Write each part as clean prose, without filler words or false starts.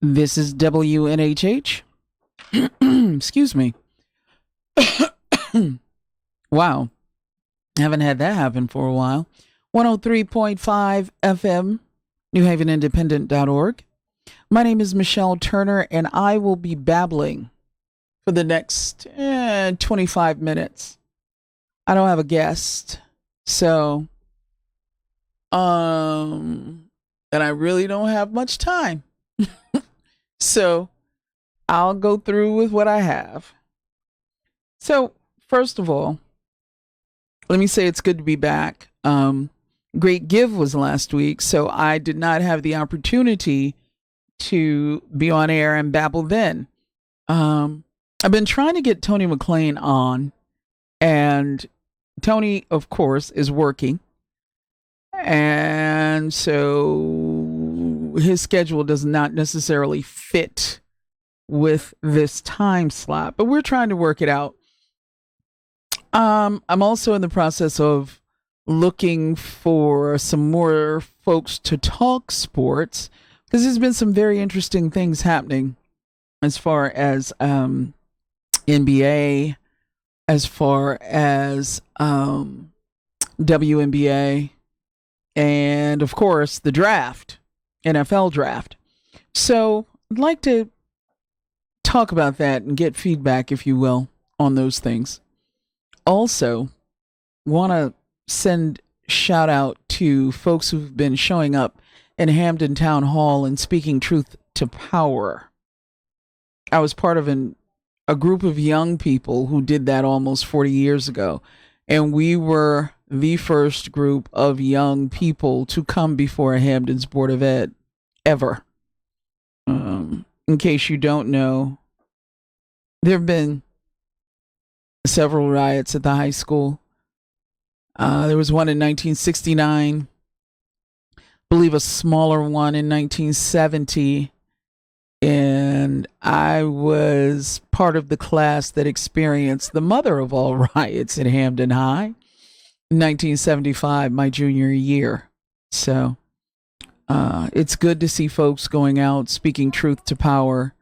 This is WNHH. Excuse me. Wow. Haven't had that happen for a while. 103.5 FM, NewHavenIndependent.org. My name is Michelle Turner, and I will be babbling for the next 25 minutes. I don't have a guest, so, and I really don't have much time. So I'll go through with what I have. So, first of all, let me say it's good to be back. Great Give was last week, so I did not have the opportunity to be on air and babble then. I've been trying to get Tony McLean on, and Tony, of course, is working. And so his schedule does not necessarily fit with this time slot, but we're trying to work it out. I'm also in the process of looking for some more folks to talk sports because there's been some very interesting things happening as far as NBA, as far as WNBA, and of course the draft, NFL draft. So I'd like to talk about that and get feedback, if you will, on those things. Also, want to send shout out to folks who've been showing up in Hamden Town Hall and speaking truth to power. I was part of a group of young people who did that almost 40 years ago. And we were the first group of young people to come before Hamden's Board of Ed ever. In case you don't know, there have been several riots at the high school. There was one in 1969, I believe a smaller one in 1970. And I was part of the class that experienced the mother of all riots at Hamden High in 1975, my junior year. So it's good to see folks going out, speaking truth to power,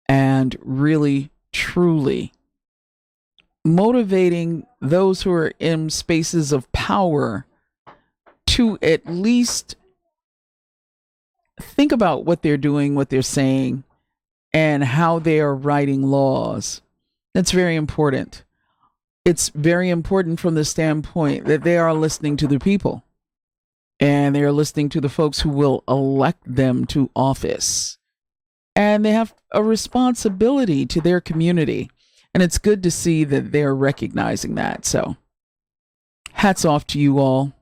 and really, truly motivating those who are in spaces of power to at least think about what they're doing, what they're saying, and how they are writing laws. That's very important. It's very important from the standpoint that they are listening to the people and they are listening to the folks who will elect them to office. And they have a responsibility to their community. And it's good to see that they're recognizing that. So hats off to you all.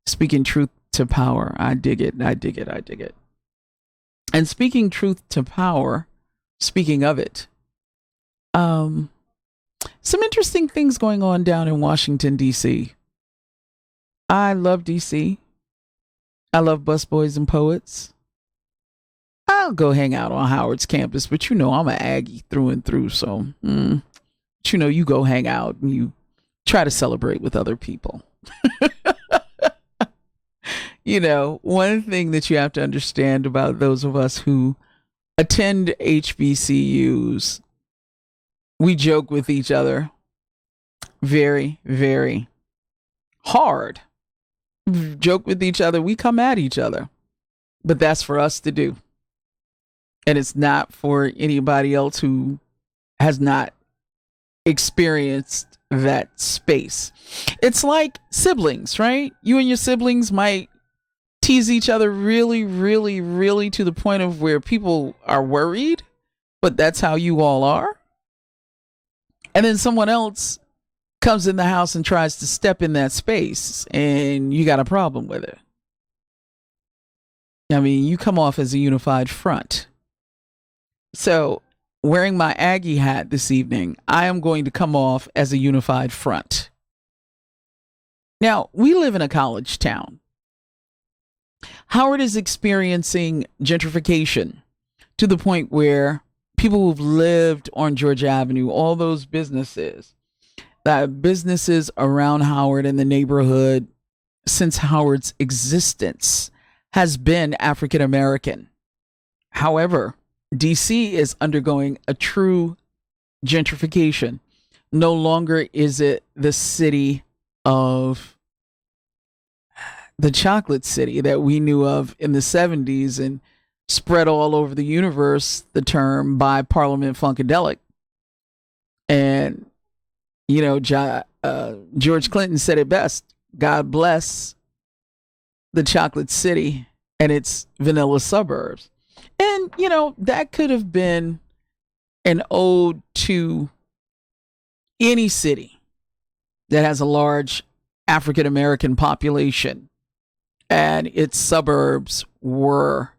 Speaking truth to power. I dig it. I dig it. I dig it. And speaking truth to power, speaking of it, some interesting things going on down in Washington, D.C. I love D.C. I love busboys and poets. I'll go hang out on Howard's campus, but you know I'm an Aggie through and through. So, but you know, you go hang out and you try to celebrate with other people. You know, one thing that you have to understand about those of us who attend HBCUs, we joke with each other very, very hard. We joke with each other. We come at each other. But that's for us to do. And it's not for anybody else who has not experienced that space. It's like siblings, right? You and your siblings might tease each other really, really, really to the point of where people are worried, but that's how you all are. And then someone else comes in the house and tries to step in that space and you got a problem with it. I mean, you come off as a unified front. So wearing my Aggie hat this evening, I am going to come off as a unified front. Now, we live in a college town. Howard is experiencing gentrification to the point where people who've lived on Georgia Avenue, all those businesses around Howard and the neighborhood since Howard's existence has been African American. However, DC is undergoing a true gentrification. No longer is it the city of the chocolate city that we knew of in the 70s and spread all over the universe, the term by Parliament Funkadelic. And, George Clinton said it best: God bless the chocolate city and its vanilla suburbs. And, that could have been an ode to any city that has a large African American population and its suburbs were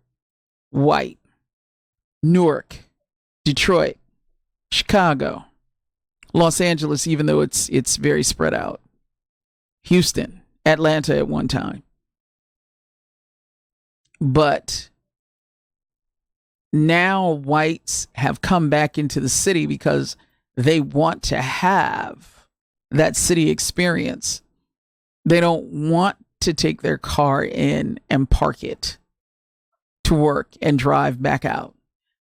white. Newark, Detroit, Chicago, Los Angeles, even though it's very spread out. Houston, Atlanta at one time. But now whites have come back into the city because they want to have that city experience. They don't want to take their car in and park it to work and drive back out.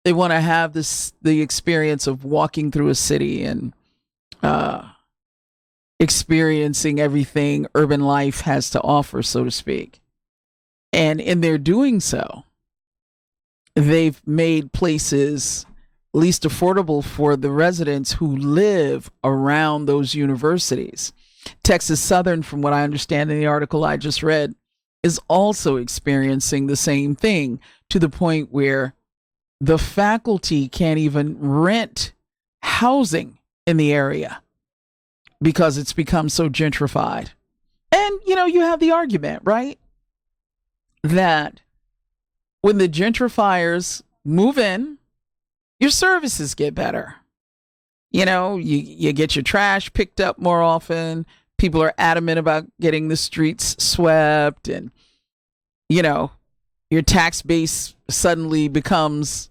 They want to have the experience of walking through a city and experiencing everything urban life has to offer, so to speak. And in their doing so, they've made places least affordable for the residents who live around those universities. Texas Southern, from what I understand in the article I just read, is also experiencing the same thing, to the point where the faculty can't even rent housing in the area because it's become so gentrified. And, you have the argument, right? That when the gentrifiers move in, your services get better. You get your trash picked up more often. People are adamant about getting the streets swept, and, your tax base suddenly becomes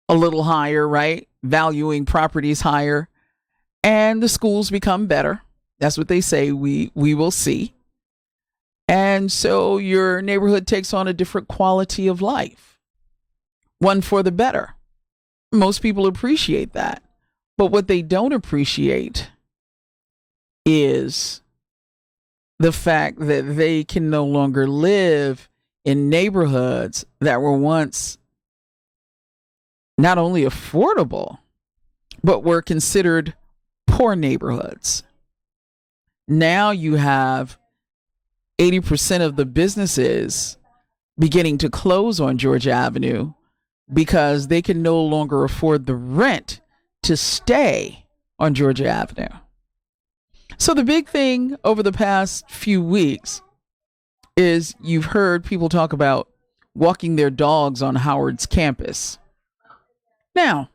a little higher, right? Valuing properties higher, and the schools become better. That's what they say. We will see. And so your neighborhood takes on a different quality of life, one for the better. Most people appreciate that. But what they don't appreciate is the fact that they can no longer live in neighborhoods that were once not only affordable, but were considered poor neighborhoods. Now you have 80% of the businesses beginning to close on Georgia Avenue because they can no longer afford the rent to stay on Georgia Avenue. So the big thing over the past few weeks is you've heard people talk about walking their dogs on Howard's campus. Now,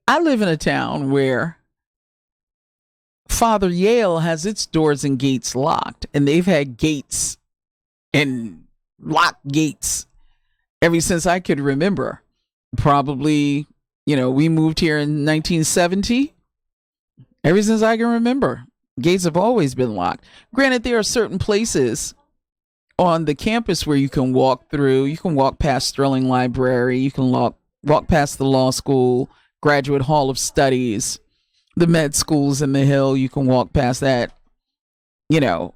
I live in a town where Father Yale has its doors and gates locked, and they've had gates and locked gates ever since I could remember. Probably, we moved here in 1970. Ever since I can remember, gates have always been locked. Granted, there are certain places on the campus where you can walk through. You can walk past Sterling Library. You can walk past the law school, Graduate Hall of Studies, the med schools in the Hill. You can walk past that,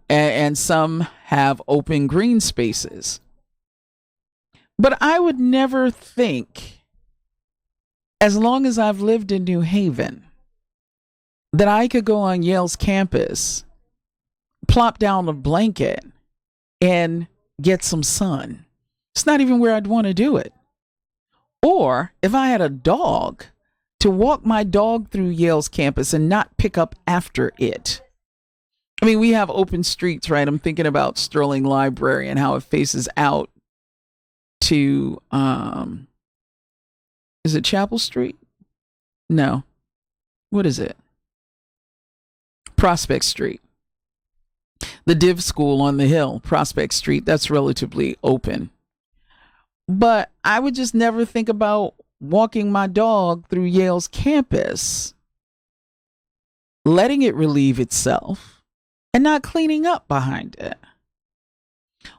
and some have open green spaces. But I would never think, as long as I've lived in New Haven, that I could go on Yale's campus, plop down a blanket, and get some sun. It's not even where I'd want to do it. Or if I had a dog, to walk my dog through Yale's campus and not pick up after it. I mean, we have open streets, right? I'm thinking about Sterling Library and how it faces out to, is it Chapel Street? No. What is it? Prospect Street. The Div School on the Hill, Prospect Street, that's relatively open. But I would just never think about walking my dog through Yale's campus, letting it relieve itself, and not cleaning up behind it.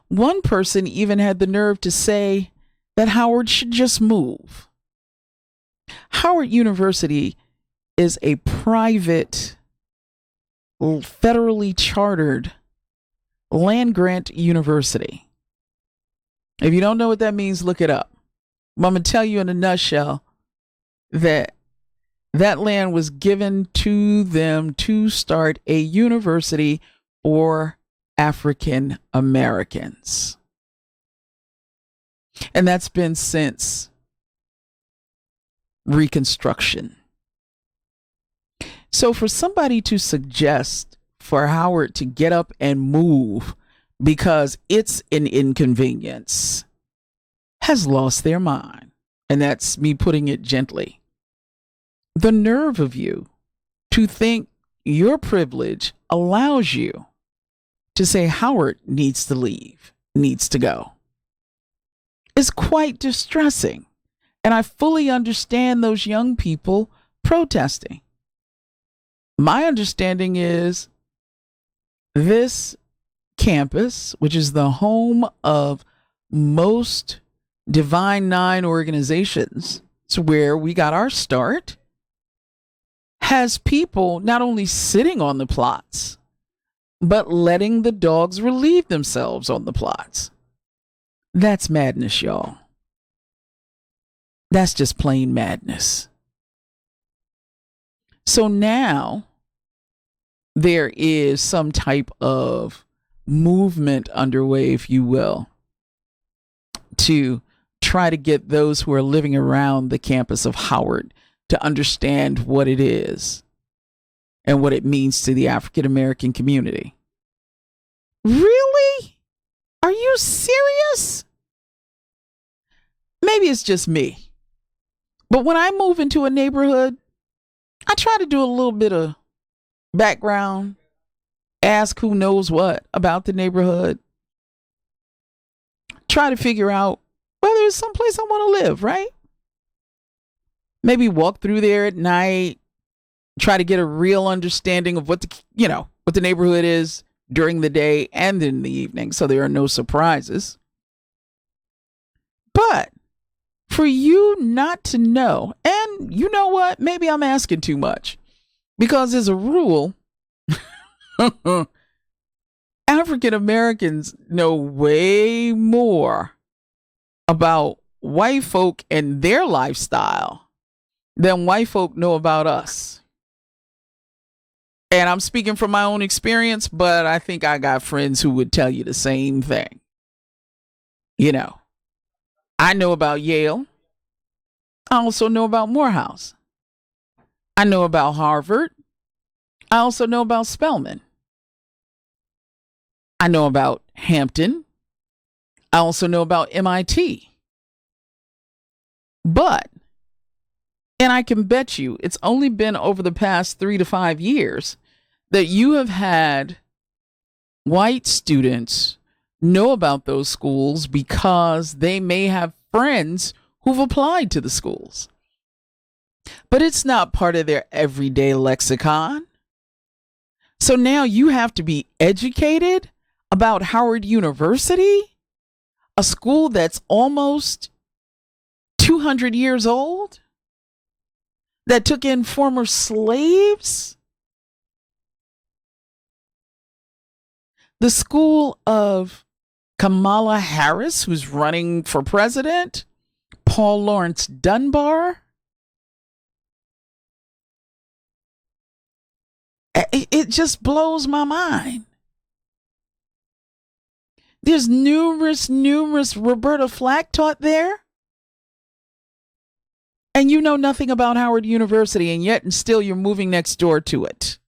One person even had the nerve to say that Howard should just move. Howard University is a private, federally chartered land grant university. If you don't know what that means, look it up. But I'm going to tell you in a nutshell that that land was given to them to start a university for African Americans. And that's been since Reconstruction. So for somebody to suggest for Howard to get up and move because it's an inconvenience has lost their mind. And that's me putting it gently. The nerve of you to think your privilege allows you to say Howard needs to leave, needs to go, is quite distressing. And I fully understand those young people protesting. My understanding is this campus, which is the home of most Divine Nine organizations, it's where we got our start, has people not only sitting on the plots, but letting the dogs relieve themselves on the plots. That's madness, y'all. That's just plain madness. So now there is some type of movement underway, if you will, to try to get those who are living around the campus of Howard to understand what it is and what it means to the African American community. Really? Are you serious? Maybe it's just me. But when I move into a neighborhood, I try to do a little bit of background, ask who knows what about the neighborhood, try to figure out whether it's someplace I want to live, right? Maybe walk through there at night, try to get a real understanding of what the neighborhood is during the day and in the evening, so there are no surprises. But for you not to know, and you know what? Maybe I'm asking too much, because as a rule, African Americans know way more about white folk and their lifestyle than white folk know about us. And I'm speaking from my own experience, but I think I got friends who would tell you the same thing. You know, I know about Yale. I also know about Morehouse. I know about Harvard. I also know about Spelman. I know about Hampton. I also know about MIT. But, and I can bet you it's only been over the past 3 to 5 years that you have had white students know about those schools because they may have friends who've applied to the schools. But it's not part of their everyday lexicon. So now you have to be educated about Howard University, a school that's almost 200 years old, that took in former slaves. The school of Kamala Harris, who's running for president, Paul Laurence Dunbar. It just blows my mind. There's numerous Roberta Flack taught there. And you know nothing about Howard University, and yet and still you're moving next door to it.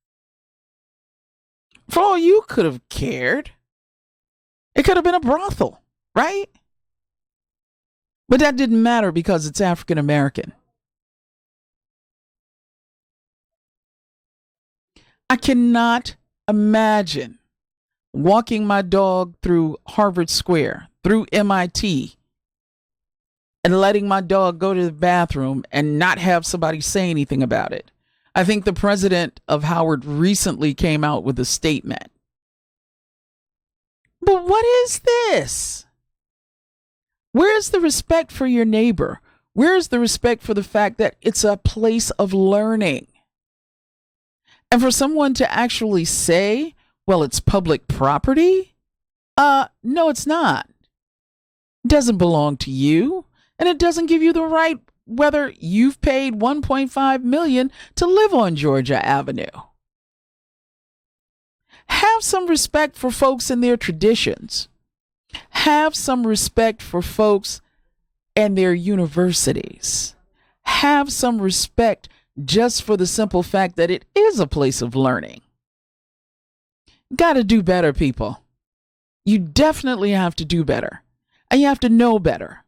For all you could have cared, it could have been a brothel, right? But that didn't matter because it's African American. I cannot imagine walking my dog through Harvard Square, through MIT, and letting my dog go to the bathroom and not have somebody say anything about it. I think the president of Howard recently came out with a statement. But what is this? Where's the respect for your neighbor? Where's the respect for the fact that it's a place of learning? And for someone to actually say, well, it's public property? No, it's not. It doesn't belong to you, and it doesn't give you the right whether you've paid $1.5 million to live on Georgia Avenue. Have some respect for folks and their traditions. Have some respect for folks and their universities. Have some respect just for the simple fact that it is a place of learning. Got to do better, people. You definitely have to do better. And you have to know better.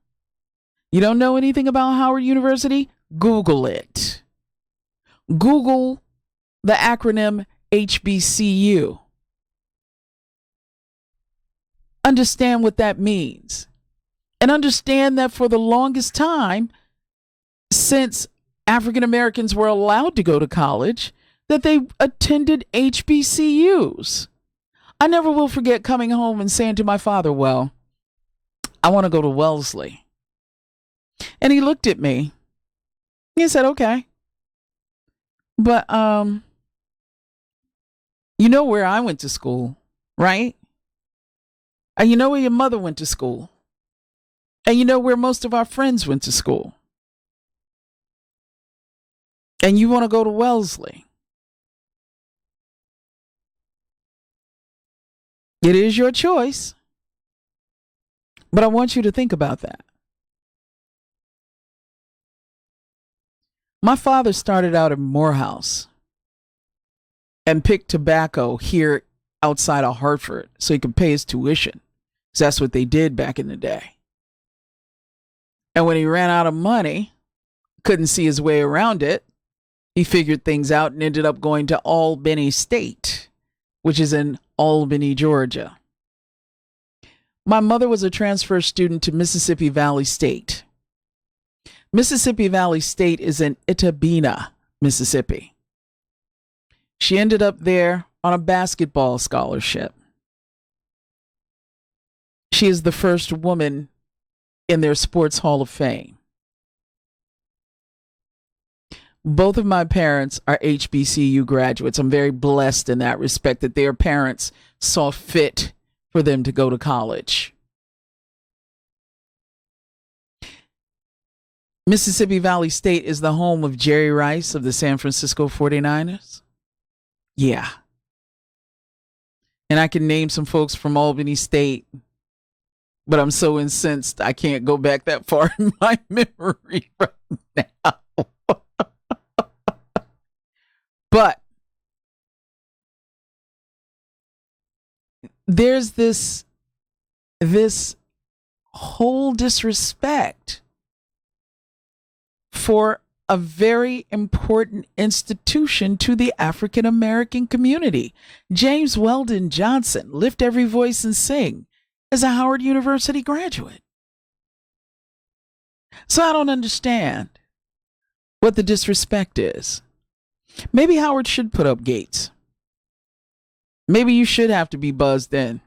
You don't know anything about Howard University? Google it. Google the acronym HBCU. Understand what that means. And understand that for the longest time, since African Americans were allowed to go to college, that they attended HBCUs. I never will forget coming home and saying to my father, well, I want to go to Wellesley. And he looked at me. He said, okay. But, you know where I went to school, right? And you know where your mother went to school. And you know where most of our friends went to school. And you want to go to Wellesley. It is your choice. But I want you to think about that. My father started out at Morehouse and picked tobacco here outside of Hartford so he could pay his tuition. 'Cause that's what they did back in the day. And when he ran out of money, couldn't see his way around it, he figured things out and ended up going to Albany State, which is in Albany, Georgia. My mother was a transfer student to Mississippi Valley State. Mississippi Valley State is in Itabena, Mississippi. She ended up there on a basketball scholarship. She is the first woman in their Sports Hall of Fame. Both of my parents are HBCU graduates. I'm very blessed in that respect that their parents saw fit for them to go to college. Mississippi Valley State is the home of Jerry Rice of the San Francisco 49ers. Yeah. And I can name some folks from Albany State, but I'm so incensed I can't go back that far in my memory right now. But there's this whole disrespect for a very important institution to the African American community. James Weldon Johnson, Lift Every Voice and Sing, is a Howard University graduate. So I don't understand what the disrespect is. Maybe Howard should put up gates. Maybe you should have to be buzzed in.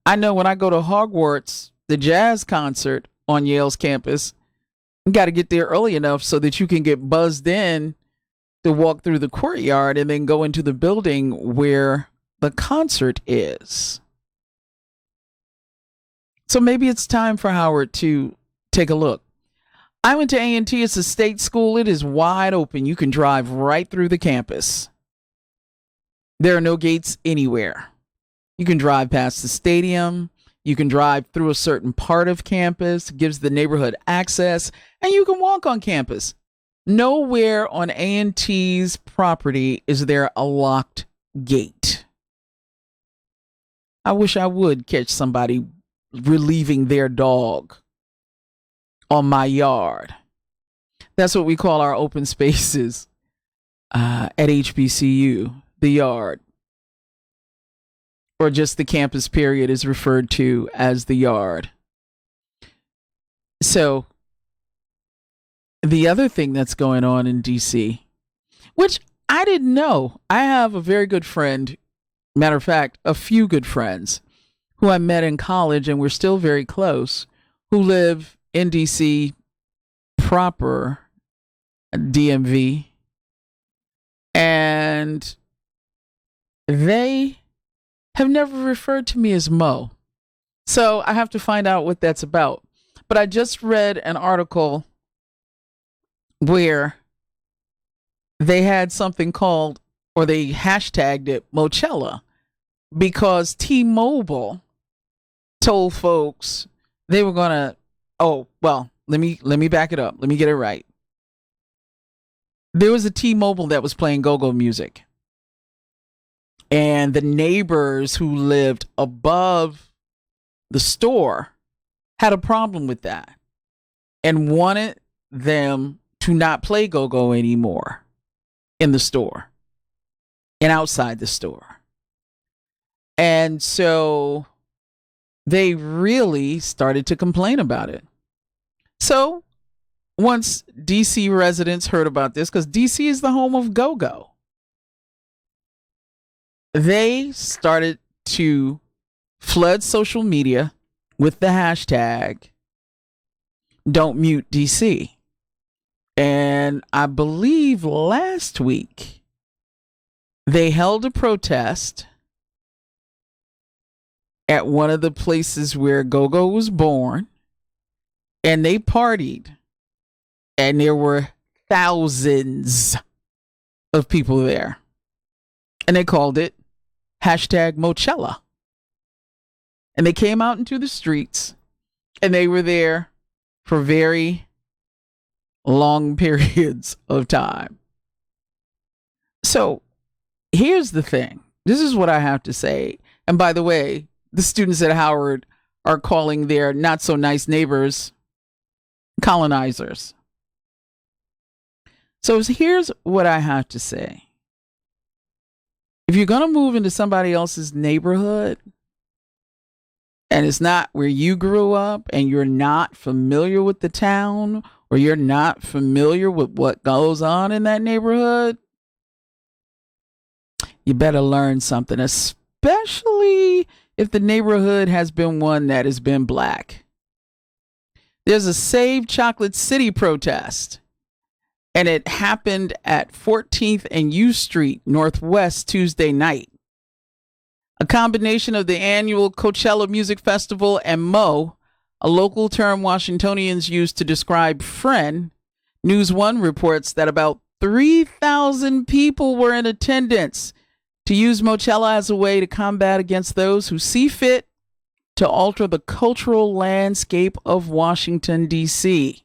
I know when I go to Hogwarts, the jazz concert on Yale's campus, you got to get there early enough so that you can get buzzed in to walk through the courtyard and then go into the building where the concert is. So maybe it's time for Howard to take a look. I went to A&T. It's a state school. It is wide open. You can drive right through the campus. There are no gates anywhere. You can drive past the stadium. You can drive through a certain part of campus. It gives the neighborhood access. And you can walk on campus. Nowhere on A&T's property is there a locked gate. I wish I would catch somebody relieving their dog on my yard. That's what we call our open spaces at HBCU, the yard. Or just the campus period is referred to as the yard. So the other thing that's going on in DC, which I didn't know, I have a very good friend, matter of fact, a few good friends who I met in college and we're still very close, who live in DC proper, DMV, and they have never referred to me as Mo. So I have to find out what that's about. But I just read an article where they had something called, or they hashtagged it Mochella, because T-Mobile told folks they were gonna. Oh well, let me back it up. Let me get it right. There was a T-Mobile that was playing go-go music, and the neighbors who lived above the store had a problem with that and wanted them to not play go-go anymore in the store and outside the store. And so they really started to complain about it. So once DC residents heard about this, because DC is the home of go-go, they started to flood social media with the hashtag Don't Mute DC. And I believe last week they held a protest at one of the places where go-go was born, and they partied, and there were thousands of people there, and they called it hashtag Mochella. And they came out into the streets, and they were there for very long periods of time. So here's the thing. This is what I have to say. And by the way, the students at Howard are calling their not so nice neighbors colonizers. So here's what I have to say. If you're going to move into somebody else's neighborhood and it's not where you grew up and you're not familiar with the town or you're not familiar with what goes on in that neighborhood, you better learn something, especially if the neighborhood has been one that has been black. There's a Save Chocolate City protest, and it happened at 14th and U Street Northwest Tuesday night. A combination of the annual Coachella Music Festival and Mo, a local term Washingtonians use to describe friend. News One reports that about 3,000 people were in attendance to use Mochella as a way to combat against those who see fit to alter the cultural landscape of Washington, D.C.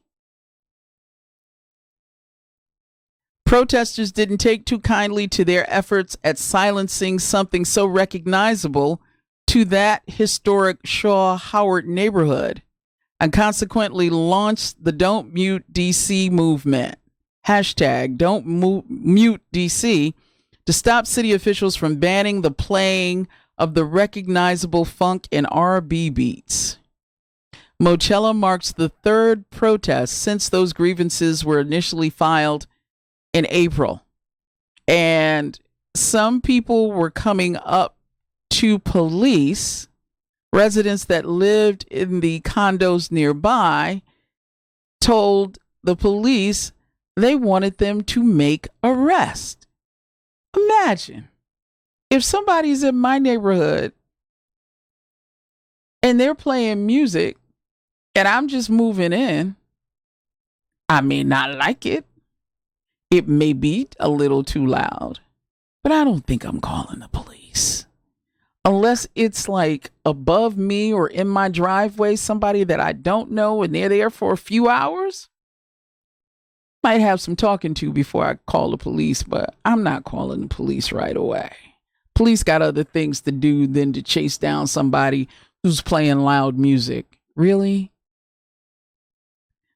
Protesters didn't take too kindly to their efforts at silencing something so recognizable to that historic Shaw Howard neighborhood, and consequently launched the Don't Mute DC movement, hashtag Don't Mute DC, to stop city officials from banning the playing of the recognizable funk and R&B beats. Mochella marks the third protest since those grievances were initially filed in April. And some people were coming up to police. Residents that lived in the condos nearby told the police they wanted them to make arrests. Imagine if somebody's in my neighborhood and they're playing music and I'm just moving in. I may not like it. It may be a little too loud, but I don't think I'm calling the police. Unless it's like above me or in my driveway, somebody that I don't know and they're there for a few hours. Might have some talking to before I call the police, but I'm not calling the police right away. Police got other things to do than to chase down somebody who's playing loud music. Really?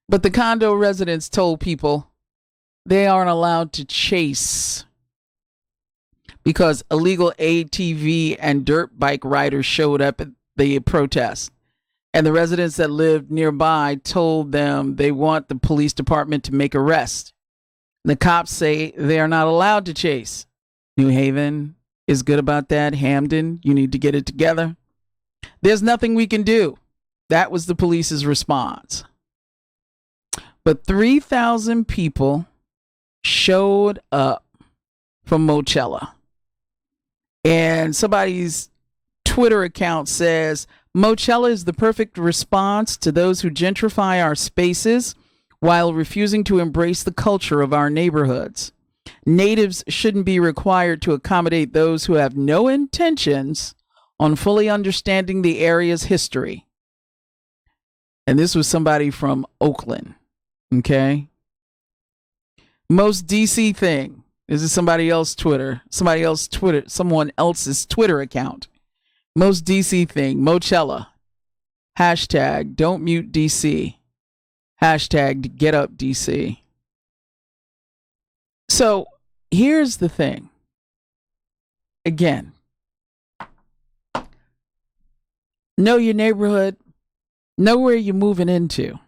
But the condo residents told people they aren't allowed to chase because illegal ATV and dirt bike riders showed up at the protest. And the residents that lived nearby told them they want the police department to make arrests. The cops say they are not allowed to chase. New Haven is good about that. Hamden, you need to get it together. There's nothing we can do. That was the police's response. But 3,000 people showed up for Mochella. And somebody's Twitter account says, Mochella is the perfect response to those who gentrify our spaces while refusing to embrace the culture of our neighborhoods. Natives shouldn't be required to accommodate those who have no intentions on fully understanding the area's history. And this was somebody from Oakland. Okay. Most DC thing. This is someone else's Twitter account. Most DC thing, Mochella. Hashtag don't mute DC. Hashtag get up DC. So here's the thing. Again, know your neighborhood, know where you're moving into,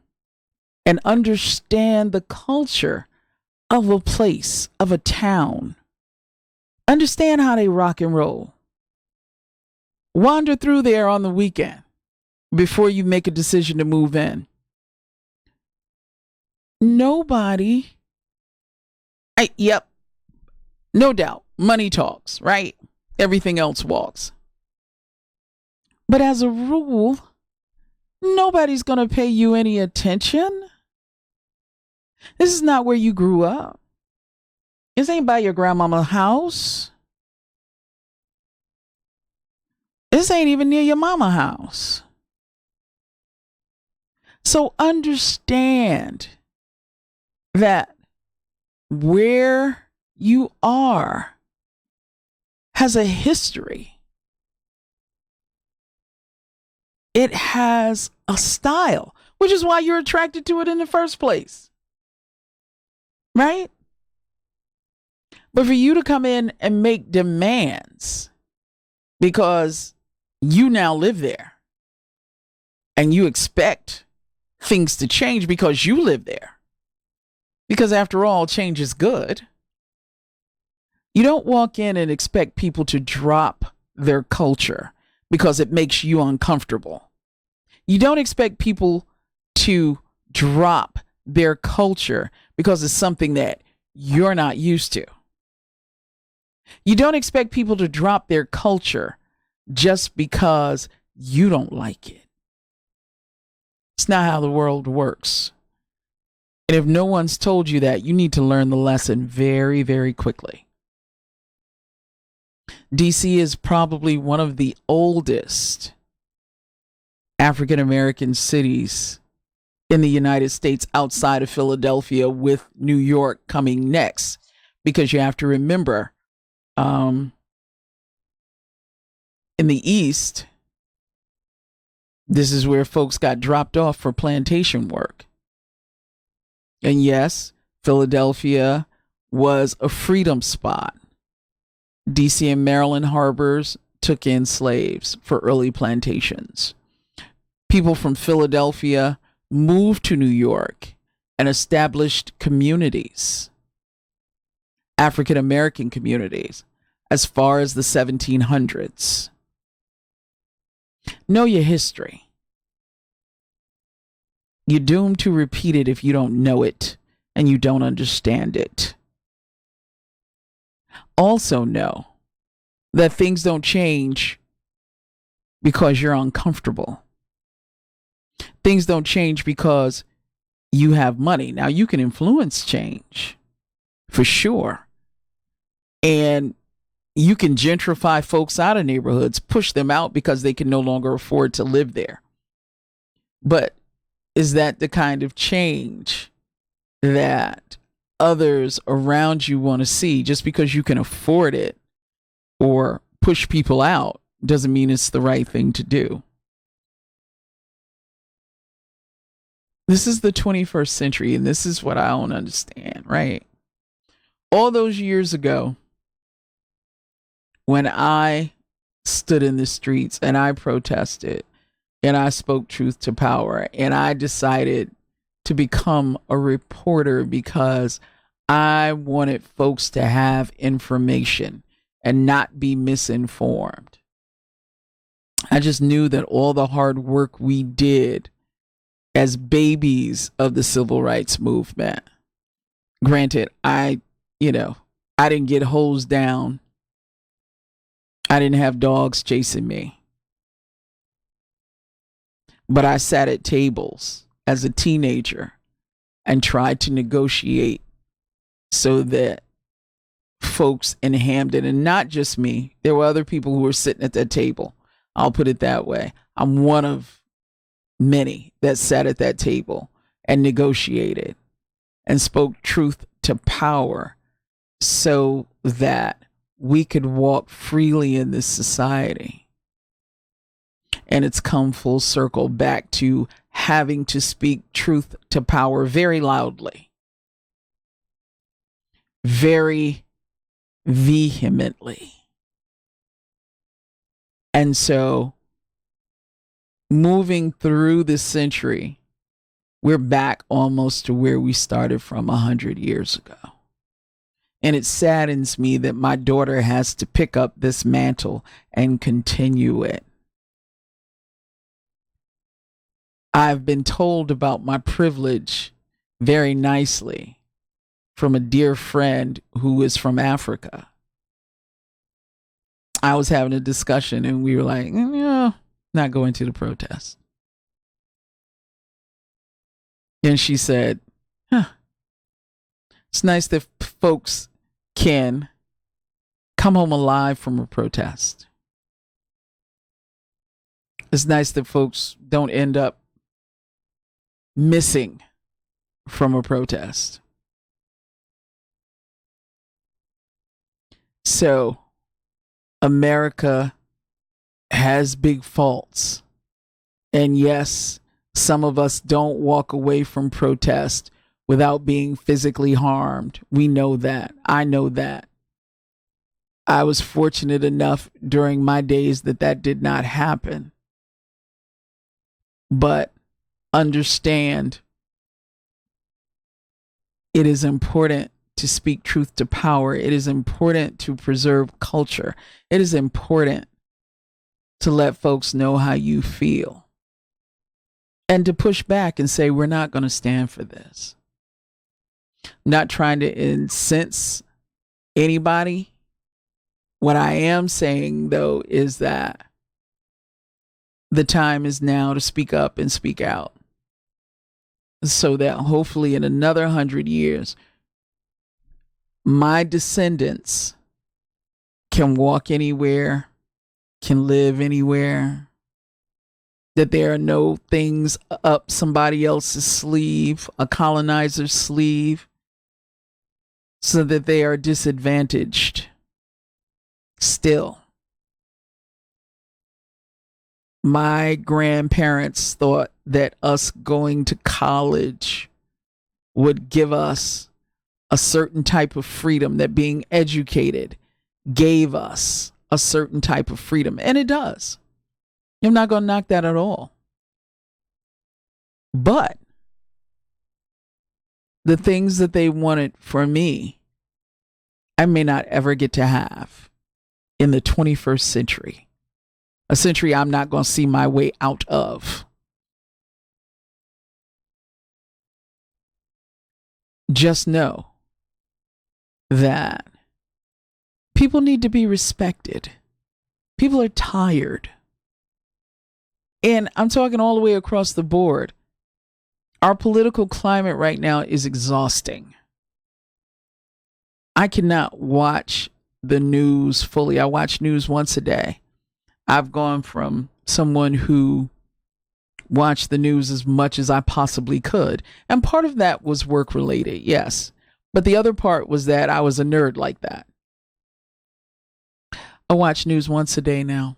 and understand the culture of a place, of a town. Understand how they rock and roll. Wander through there on the weekend before you make a decision to move in. Nobody, no doubt, money talks, right? Everything else walks. But as a rule, nobody's going to pay you any attention. This is not where you grew up. This ain't by your grandmama's house. This ain't even near your mama's house. So understand that where you are has a history. It has a style, which is why you're attracted to it in the first place. Right? But for you to come in and make demands because you now live there and you expect things to change because you live there, because after all, change is good. You don't walk in and expect people to drop their culture because it makes you uncomfortable. You don't expect people to drop their culture because it's something that you're not used to. You don't expect people to drop their culture just because you don't like it. It's not how the world works. And if no one's told you that, you need to learn the lesson very, very quickly. DC is probably one of the oldest African American cities in the United States outside of Philadelphia, with New York coming next. Because you have to remember, in the East, this is where folks got dropped off for plantation work. And yes, Philadelphia was a freedom spot. DC and Maryland harbors took in slaves for early plantations. People from Philadelphia moved to New York and established communities, African American communities, as far as the 1700s. Know your history. You're doomed to repeat it if you don't know it and you don't understand it. Also know that things don't change because you're uncomfortable. Things don't change because you have money. Now, you can influence change, for sure. And you can gentrify folks out of neighborhoods, push them out because they can no longer afford to live there. But is that the kind of change that others around you want to see? Just because you can afford it or push people out doesn't mean it's the right thing to do. This is the 21st century, and this is what I don't understand, right? All those years ago, when I stood in the streets and I protested and I spoke truth to power and I decided to become a reporter because I wanted folks to have information and not be misinformed, I just knew that all the hard work we did as babies of the civil rights movement. Granted, I didn't get hosed down. I didn't have dogs chasing me. But I sat at tables as a teenager and tried to negotiate so that folks in Hamden, and not just me, there were other people who were sitting at that table. I'll put it that way. I'm one of many that sat at that table and negotiated and spoke truth to power so that we could walk freely in this society. And it's come full circle back to having to speak truth to power very loudly, very vehemently. And so, moving through this century, we're back almost to where we started from 100 years ago. And it saddens me that my daughter has to pick up this mantle and continue it. I've been told about my privilege very nicely from a dear friend who is from Africa. I was having a discussion and we were like, not going to the protest. And she said, it's nice that folks can come home alive from a protest. It's nice that folks don't end up missing from a protest. So, America has big faults. And yes, some of us don't walk away from protest without being physically harmed. We know that. I know that. I was fortunate enough during my days that did not happen. But understand, it is important to speak truth to power. It is important to preserve culture. It is important to let folks know how you feel and to push back and say, we're not going to stand for this. I'm not trying to incense anybody. What I am saying, though, is that the time is now to speak up and speak out so that hopefully in another 100 years, my descendants can walk anywhere, can live anywhere, that there are no things up somebody else's sleeve, a colonizer's sleeve, so that they are disadvantaged still. My grandparents thought that us going to college would give us a certain type of freedom, that being educated gave us a certain type of freedom. And it does. I'm not going to knock that at all. But the things that they wanted for me, I may not ever get to have in the 21st century. A century I'm not going to see my way out of. Just know that people need to be respected. People are tired. And I'm talking all the way across the board. Our political climate right now is exhausting. I cannot watch the news fully. I watch news once a day. I've gone from someone who watched the news as much as I possibly could. And part of that was work related, yes. But the other part was that I was a nerd like that. I watch news once a day now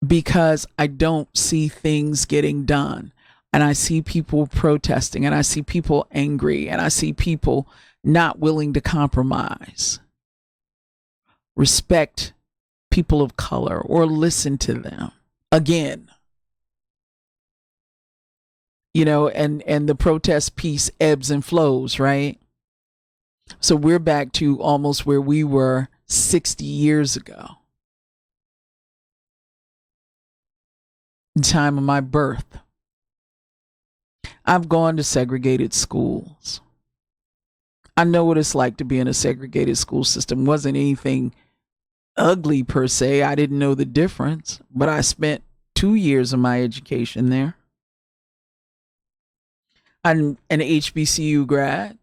because I don't see things getting done. And I see people protesting, and I see people angry, and I see people not willing to compromise, respect people of color, or listen to them. Again, and the protest piece ebbs and flows, right? So we're back to almost where we were 60 years ago. the time of my birth. I've gone to segregated schools. I know what it's like to be in a segregated school system. Wasn't anything ugly per se. I didn't know the difference, but I spent 2 years of my education there. I'm an HBCU grad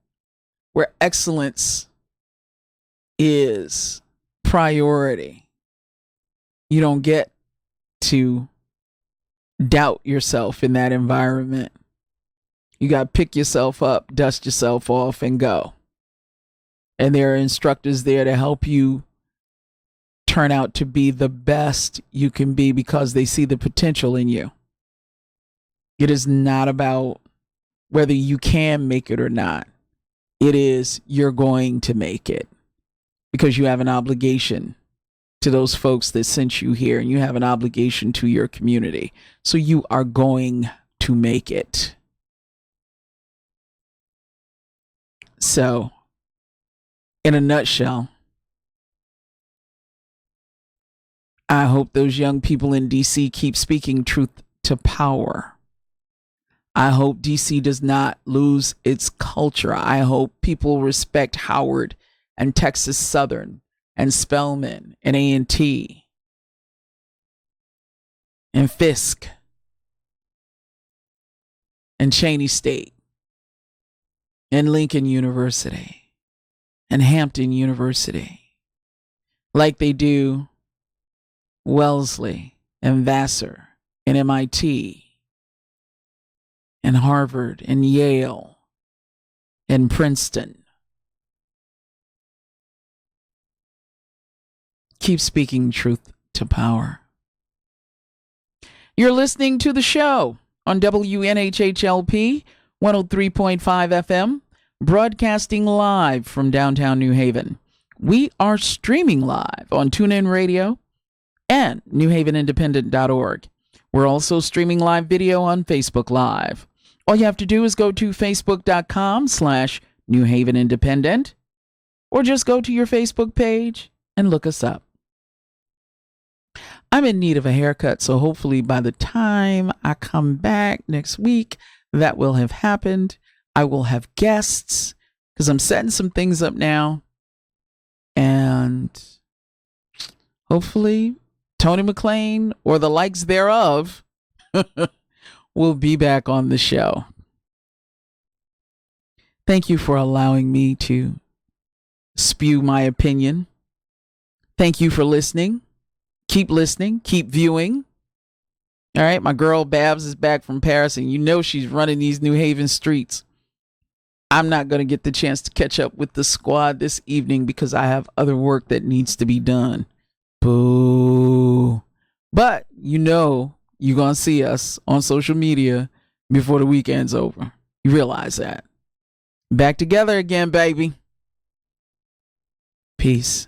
where excellence is priority. You don't get to doubt yourself in that environment. You got to pick yourself up, dust yourself off, and go. And there are instructors there to help you turn out to be the best you can be because they see the potential in you. It is not about whether you can make it or not. It is you're going to make it because you have an obligation to those folks that sent you here, and you have an obligation to your community. So you are going to make it. So, in a nutshell, I hope those young people in DC keep speaking truth to power. I hope DC does not lose its culture. I hope people respect Howard and Texas Southern and Spelman and A&T and Fisk and Cheney State and Lincoln University and Hampton University, like they do Wellesley and Vassar and MIT and Harvard and Yale and Princeton. Keep speaking truth to power. You're listening to the show on WNHHLP 103.5 FM, broadcasting live from downtown New Haven. We are streaming live on TuneIn Radio and newhavenindependent.org. We're also streaming live video on Facebook Live. All you have to do is go to facebook.com/New Haven Independent, or just go to your Facebook page and look us up. I'm in need of a haircut, so hopefully by the time I come back next week, that will have happened. I will have guests because I'm setting some things up now. And hopefully Tony McClain or the likes thereof will be back on the show. Thank you for allowing me to spew my opinion. Thank you for listening. Keep listening. Keep viewing. All right. My girl Babs is back from Paris, and you know she's running these New Haven streets. I'm not going to get the chance to catch up with the squad this evening because I have other work that needs to be done. Boo. But you know you're going to see us on social media before the weekend's over. You realize that. Back together again, baby. Peace.